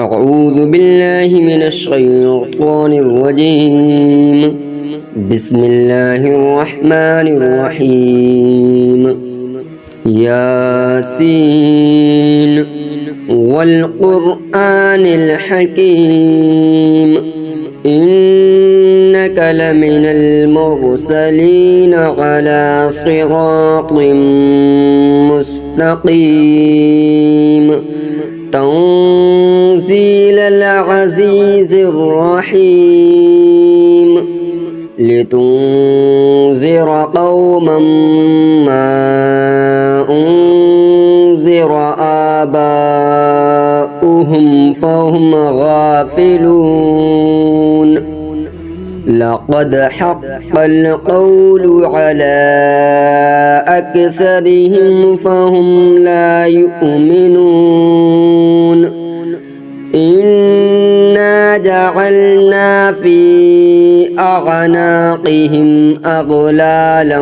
أعوذ بالله من الشيطان الرجيم. بسم الله الرحمن الرحيم. ياسين والقرآن الحكيم إنك لمن المرسلين على صراط مستقيم تنزيل العزيز الرحيم لتنذر قوما ما أنذر آباؤهم فهم غافلون لقد حق القول على أكثرهم فهم لا يؤمنون إنا جعلنا في أعناقهم أغلالا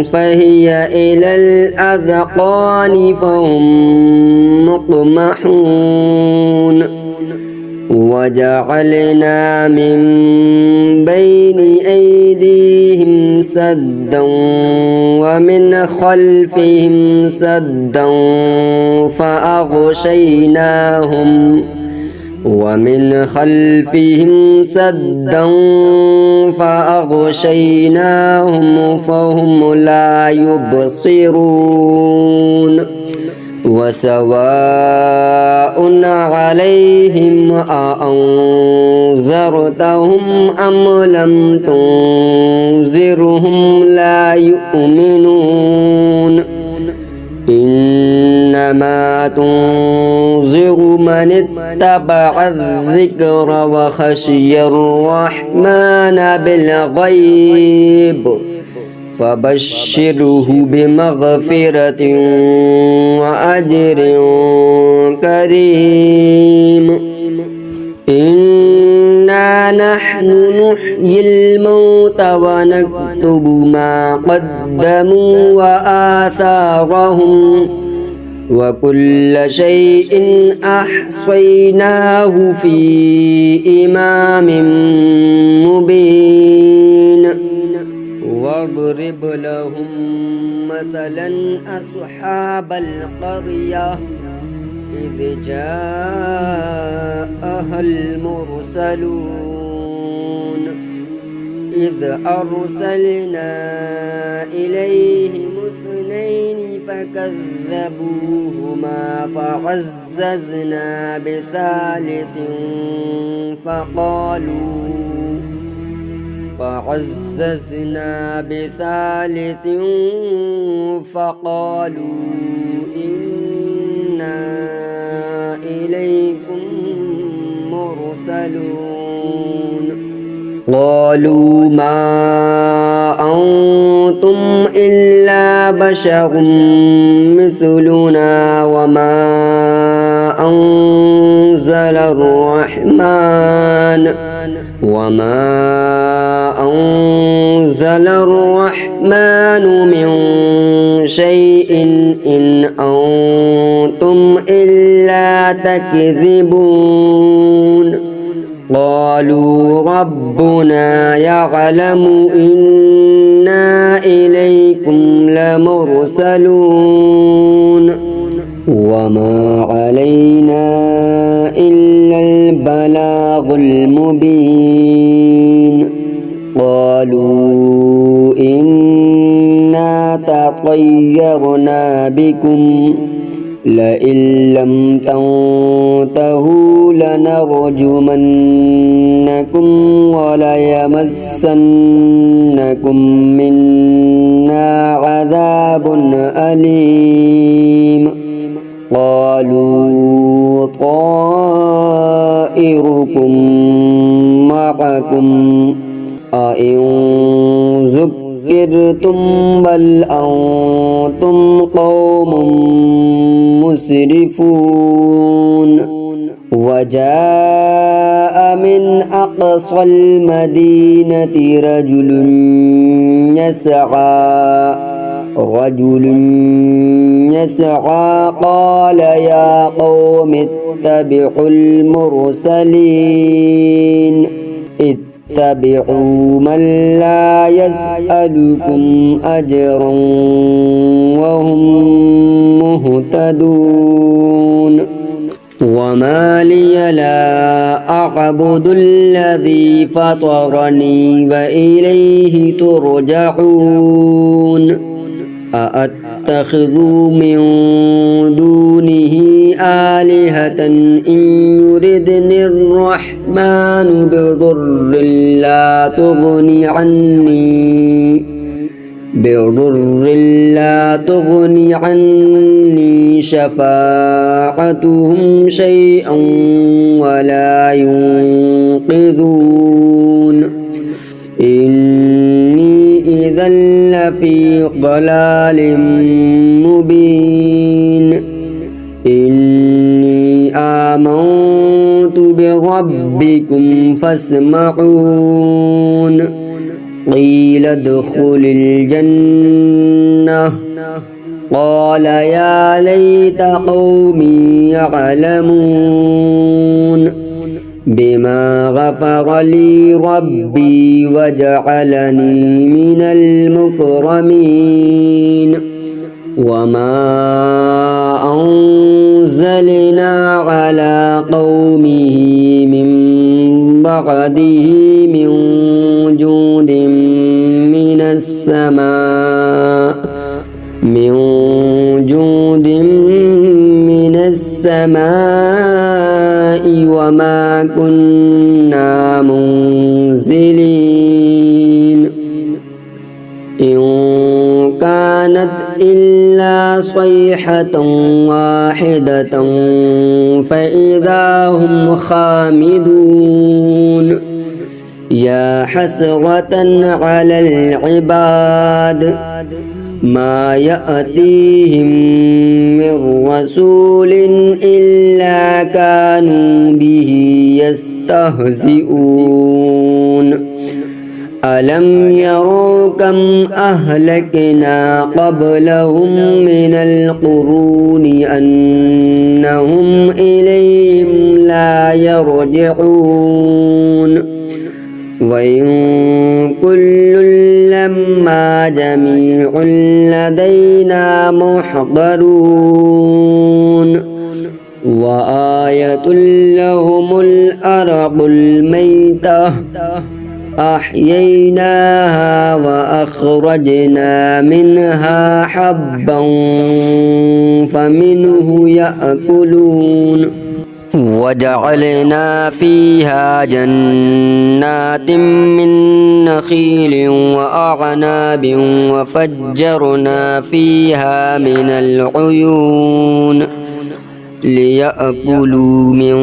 فهي إلى الأذقان فهم مقمحون وجعلنا من بين أيديهم سدا ومن خلفهم سدا فأغشيناهم فهم لا يبصرون وسواء عليهم أأنذرتهم أم لم تنذرهم لا يؤمنون إنما تنذر من اتبع الذكر وخشي الرحمن بالغيب فبشره بمغفرة وأجر كريم إنا نحن نحيي الموتى ونكتب ما قدموا وآثارهم وكل شيء أحصيناه في إمام مبين واضرب لهم مثلا أصحاب القرية إذ جاءها المرسلون إذ أرسلنا إليهم اثنين فكذبوهما فعززنا بثالث فقالوا إنا إليكم مرسلون قالوا ما أنتم إلا بشر مثلنا وما أنزل الرحمن من شيء إن أنتم إلا تكذبون قالوا ربنا يعلم إنا إليكم لمرسلون وما علينا إلا البلاغ المبين قالوا إنا تطيرنا بكم لئن لم تنتهوا لنرجمنكم وليمسنكم منا عذاب أليم قالوا طائركم معكم أئن ذكرتم بل أنتم قوم مسرفون وجاء من أقصى المدينة رجل يسعى رجل يسعى قال يا قوم اتبعوا المرسلين اتبعوا من لا يسألكم أجرا وهم مهتدون وما لي لا أعبد الذي فطرني وإليه ترجعون أأتخذ من دونه آلهة إن يردني الرحمن بضر لا تغني عني شفاعتهم شيئا ولا ينقذون إني إذا لفي ضلال مبين إني آمنت بربكم فاسمعون قيل ادخل الجنة قال يا ليت قومي يعلمون بما غفر لي ربي وجعلني من المكرمين وما أنزلنا على قومه من بعده من جود من السماء وما كنا منزلين إن كانت إلا صيحة واحدة فإذا هم خامدون يا حسرة على العباد ما يأتيهم من رسول إلا كانوا به يستهزئون ألم يروا كم أهلكنا قبلهم من القرون أنهم إليهم لا يرجعون وإن كل لما جميع لدينا محضرون وآية لهم الأرض الميتة أحييناها وأخرجنا منها حبا فمنه يأكلون وجعلنا فيها جنات من نخيل وأعناب وفجرنا فيها من العيون ليأكلوا من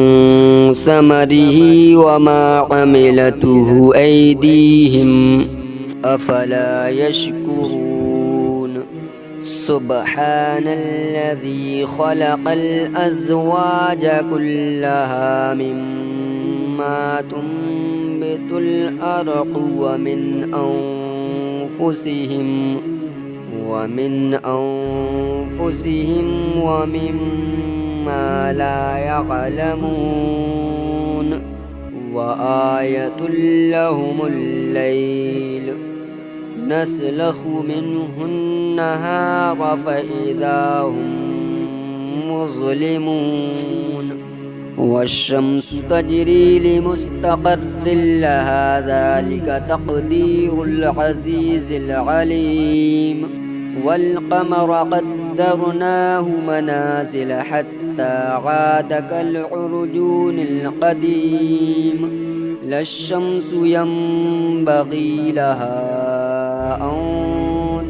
ثمره وما عملته أيديهم أفلا يشكرون سبحان الذي خلق الأزواج كلها مما تنبت الأرض ومن أنفسهم ومما لا يعلمون وآية لهم الليل نسلخ منه النهار فإذا هم مظلمون والشمس تجري لمستقر لها ذلك تقدير العزيز العليم والقمر قدرناه منازل حتى عاد كالعرجون القديم لا الشمس ينبغي لها أن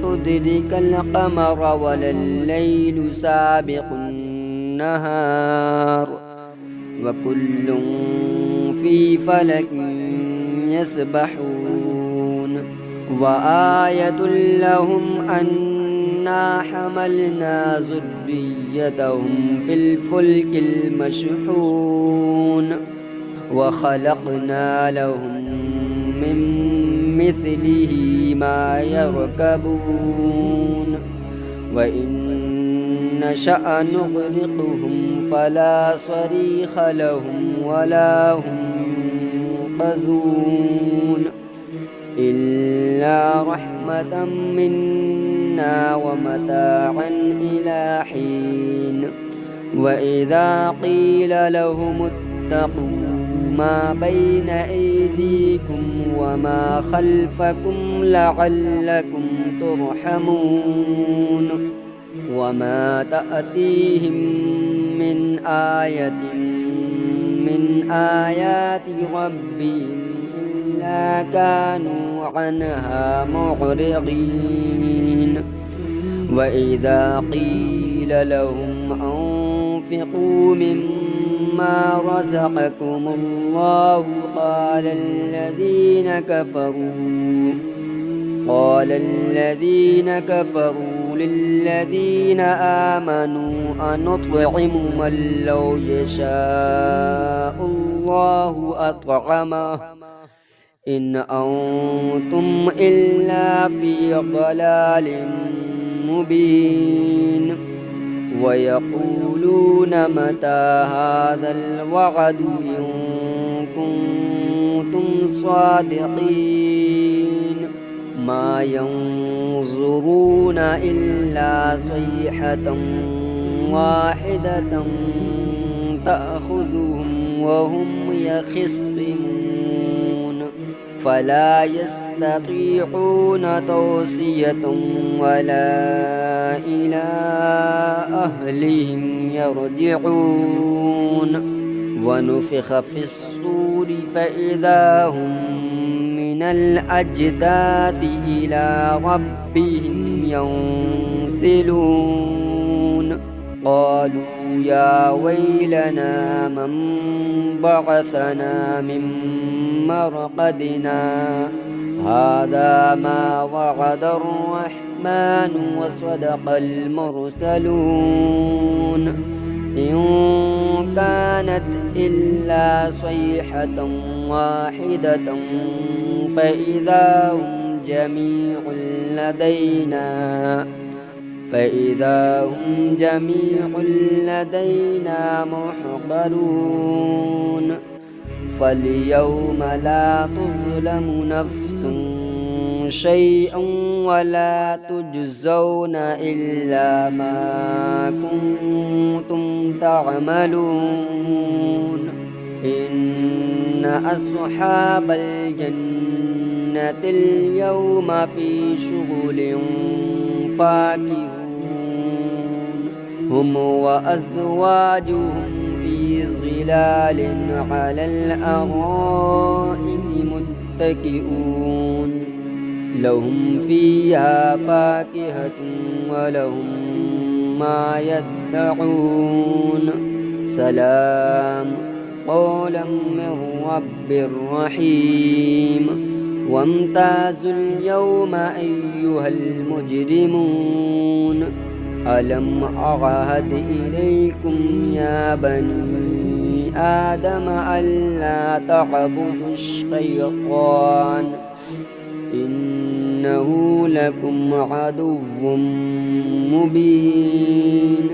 تدرك القمر ولا الليل سابق النهار وكل في فلك يسبحون وآية لهم أنا حملنا ذريتهم في الفلك المشحون وخلقنا لهم من مثله ما يركبون وإن نشأ نغرقهم فلا صريخ لهم ولا هم ينقذون إلا رحمة منا ومتاعا إلى حين وإذا قيل لهم اتقوا ما بين أيديكم وما خلفكم لعلكم ترحمون وما تأتيهم من آية من آيات ربهم إلا كانوا عنها معرضين وإذا قيل لهم أنفقوا مما رزقكم الله قال الذين كفروا للذين آمنوا أنطعم من لو يشاء الله أطعمه إن أنتم إلا في ضلال مبين ويقولون متى هذا الوعد إن كنتم صادقين ما ينظرون إلا صيحة واحدة تأخذهم وهم يخصمون فلا يستطيعون توصية ولا إلى أهلهم يرجعون ونفخ في الصور فإذا هم من الأجداث إلى ربهم ينسلون قالوا يا ويلنا من بعثنا من مرقدنا هذا ما وعد الرحمن وصدق المرسلون إن كانت إلا صيحة واحدة فإذا هم جميع لدينا محضرون فاليوم لا تظلم نفس شيئا ولا تجزون إلا ما كنتم تعملون إن أصحاب الجنة اليوم في شغل فاكهون هم وأزواجهم في ظلال على الأرائك متكئون لهم فيها فاكهة ولهم ما يدعون سلام قولا من رب رحيم وامتازوا اليوم أيها المجرمون ألم أعهد إليكم يا بني آدم ألا تعبدوا الشيطان إنه لكم عدو مبين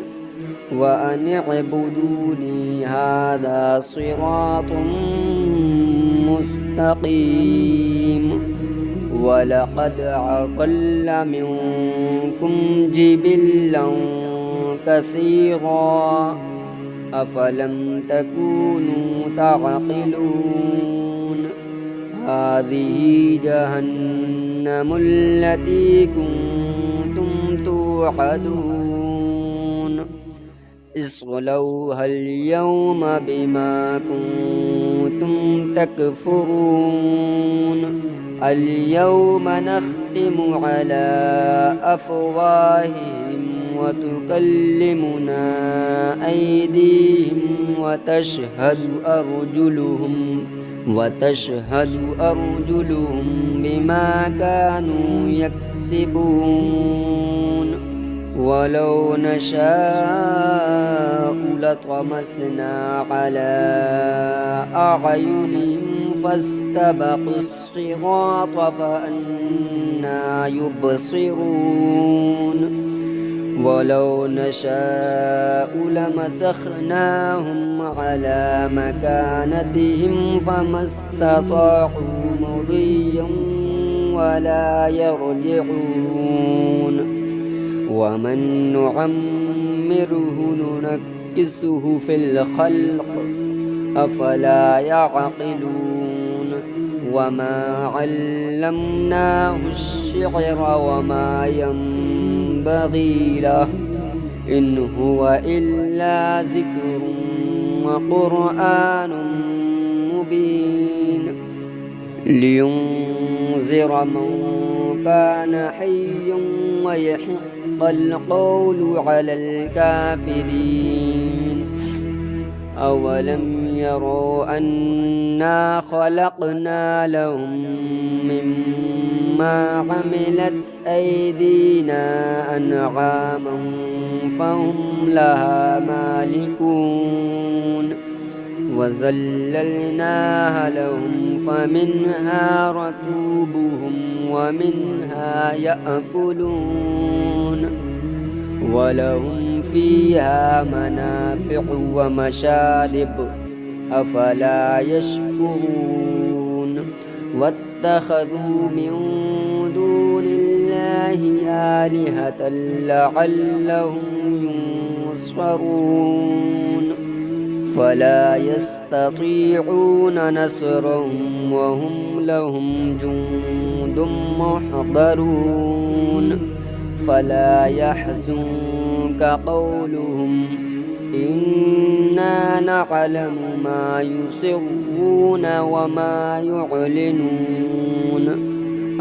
وأن اعبدوني هذا صراط مستقيم ولقد أضل منكم جبلا كثيرا أفلم تكونوا تعقلون هذه جهنم التي كنتم توعدون اصلوها اليوم بما كنتم تكفرون اليوم نختم على أفواههم وتكلمنا أيديهم وتشهد أرجلهم بما كانوا يكسبون ولو نشاء لطمسنا على أعينهم فاستبقوا الصراط فأنى يبصرون ولو نشاء لمسخناهم على مكانتهم فما استطاعوا مضيا ولا يرجعون ومن نعمره ننكسه في الخلق أفلا يعقلون وما علمناه الشعر وما ينبغي له إن هو إلا ذكر وقرآن مبين لينذر من كان حيا ويحق القول على الكافرين أولم يروا أنا خلقنا لهم مما عملت أيدينا أنعاما فهم لها مالكون وذللناها لهم فمنها ركوبهم ومنها يأكلون ولهم فيها منافع ومشارب أفلا يشكرون واتخذوا من دون الله آلهة لعلهم ينصرون فلا يستطيعون نصرهم وهم لهم جند محضرون فلا يحزنك قولهم إنا نعلم ما يسرون وما يعلنون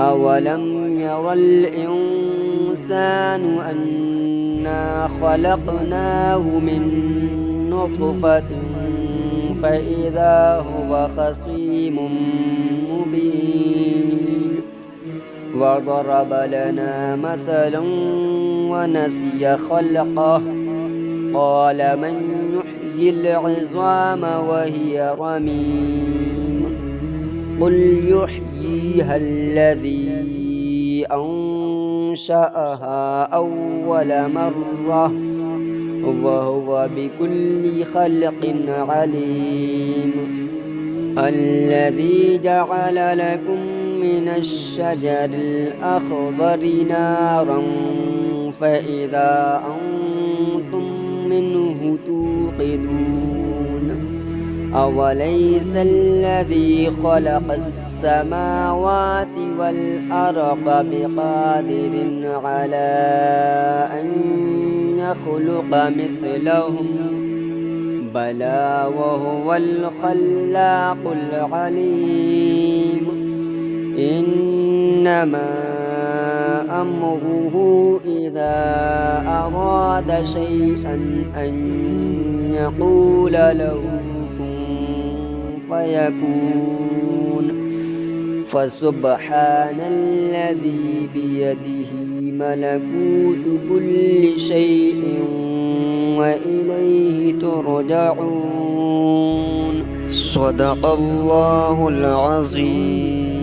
أولم ير الإنسان أنا خلقناه من نطفة فإذا هو خصيم مبين وضرب لنا مثلا ونسي خلقه قال من يحيي العظام وهي رميم قل يحييها الذي أنشأها أول مرة وهو بكل خلق عليم الذي جعل لكم من الشجر الأخضر نارا فإذا أنتم منه توقدون أوليس الذي خلق السماوات والأرض بقادر على أن يخلق مثلهم بلى وهو الخلاق العليم إنما أمره إذا أراد شيئا أن يقول له كن فيكون فسبحان الذي بيده ملكوت كل شيء وإليه ترجعون صدق الله العظيم.